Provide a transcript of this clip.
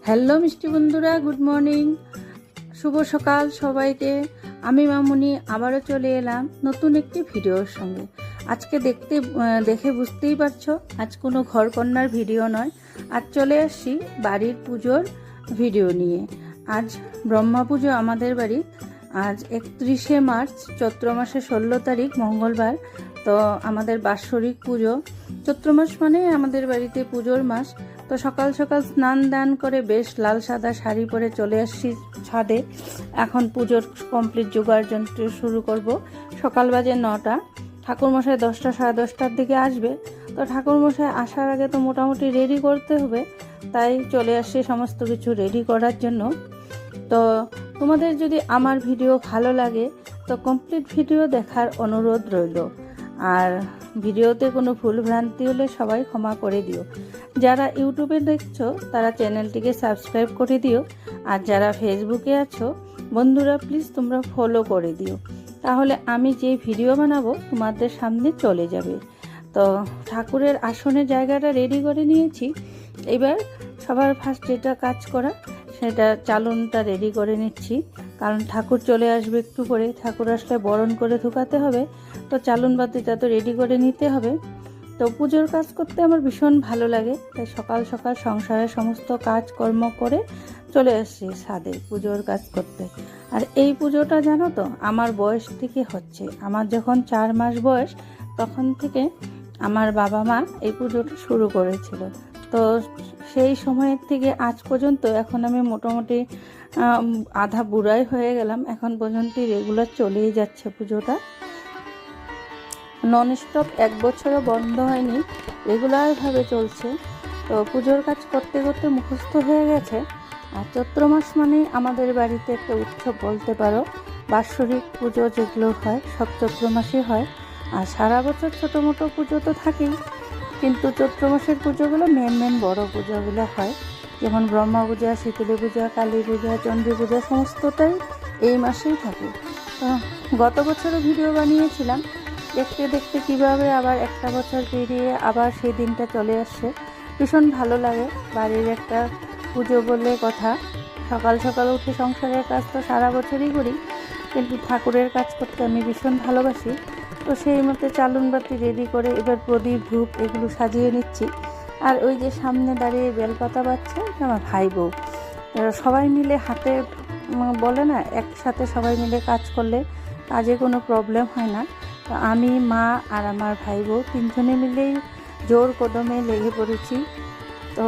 Hello মিষ্টি বন্ধুরা, good morning, শুভ সকাল সবাইকে। আমি মামুনি আবারও চলে এলাম নতুন একটি ভিডিওর সঙ্গে। আজকে দেখে বুঝতেই পারছো, আজ কোনো ঘরকন্যার ভিডিও নয়, আজ চলে আসছি বাড়ির পুজোর ভিডিও নিয়ে। আজ ব্রহ্মা পুজো আমাদের বাড়ি, আজ 31শে মার্চ, চৈত্র মাসের 16 তারিখ মঙ্গলবার। তো আমাদের বাৎসরিক পুজো, চৈত্র মাস মানে আমাদের বাড়িতে পুজোর মাস। তো সকাল সকাল স্নান দান করে বেশ লাল সাদা শাড়ি পরে চলে আসছি ছাদে। এখন পুজোর কমপ্লিট জোগাড় যন্ত্র শুরু করব। সকাল বাজে 9টা, ঠাকুরমশাই 10টা সাড়ে 10টার দিকে আসবে। তো ঠাকুরমশাই আসার আগে তো মোটামুটি রেডি করতে হবে, তাই চলে আসছি সমস্ত কিছু রেডি করার জন্য। তো তোমাদের যদি আমার ভিডিও ভালো লাগে তো কমপ্লিট ভিডিও দেখার অনুরোধ রইল। আর ভিডিওতে কোনো ভুল ভ্রান্তি হলে সবাই ক্ষমা করে দিও। যারা ইউটিউবে দেখছো তারা চ্যানেলটিকে সাবস্ক্রাইব করে দিও, আর যারা ফেসবুকে আছো বন্ধুরা প্লিজ তোমরা ফলো করে দিও, তাহলে আমি যে ভিডিও বানাবো তোমাদের সামনে চলে যাবে। তো ঠাকুরের আসনের জায়গাটা রেডি করে নিয়েছি। এবার সবার ফার্স্ট যেটা কাজ করা সেটা চালনটা রেডি করে নিচ্ছি, কারণ ঠাকুর চলে আসবে একটু পরে। ঠাকুর আসলে বরণ করে ঢুকাতে হবে, তো চালন বাতিটা তো রেডি করে নিতে হবে। তো পুজোর কাজ করতে আমার ভীষণ ভালো লাগে, তাই সকাল সকাল সংসারের সমস্ত কাজকর্ম করে চলে আসছি ছাদে পুজোর কাজ করতে। আর এই পুজোটা জানো তো আমার বয়স থেকে হচ্ছে, আমার যখন 4 মাস বয়স তখন থেকে আমার বাবা মা এই পুজোটা শুরু করেছিল। তো সেই সময়ের থেকে আজ পর্যন্ত এখন আমি মোটামুটি আধা বুড়াই হয়ে গেলাম, এখন পর্যন্ত রেগুলার চলেই যাচ্ছে পুজোটা, নন স্টপ, 1 বছরও বন্ধ হয়নি, রেগুলারভাবে চলছে। তো পুজোর কাজ করতে করতে মুখস্থ হয়ে গেছে। আর চৈত্র মাস মানে আমাদের বাড়িতে একটা উৎসব বলতে পারো। বাৎসরিক পুজো যেগুলো হয় সব চৈত্র মাসে হয়, আর সারা বছর ছোটো মোটো পুজো তো থাকেই, কিন্তু চৈত্র মাসের পুজোগুলো মেন বড় পুজোগুলো হয়, যেমন ব্রহ্মা পূজা, শীতলী পূজা, কালী পূজা, চণ্ডী পূজা সমস্তটাই এই মাসেই থাকে। তো গত বছরও ভিডিও বানিয়েছিলাম, দেখতে দেখতে কীভাবে আবার একটা বছর পেরিয়ে আবার সেই দিনটা চলে আসছে। ভীষণ ভালো লাগে, বাড়ির একটা পুজো বলে কথা। সকাল সকাল উঠে সংসারের কাজ তো সারা বছরই করি, কিন্তু ঠাকুরের কাজ করতে আমি ভীষণ ভালোবাসি। তো সেই মতো চালন বাতি রেডি করে এবার প্রদীপ ধূপ এগুলো সাজিয়ে নিচ্ছি। আর ওই যে সামনে দাঁড়িয়ে বেলপাতা বাজছে আমার ভাই বউ। সবাই মিলে হাতে বলে না, একসাথে সবাই মিলে কাজ করলে কাজে কোনো প্রবলেম হয় না। তো আমি, মা আর আমার ভাই বউ 3 জনে মিলেই জোর কদমে লেগে পড়েছি। তো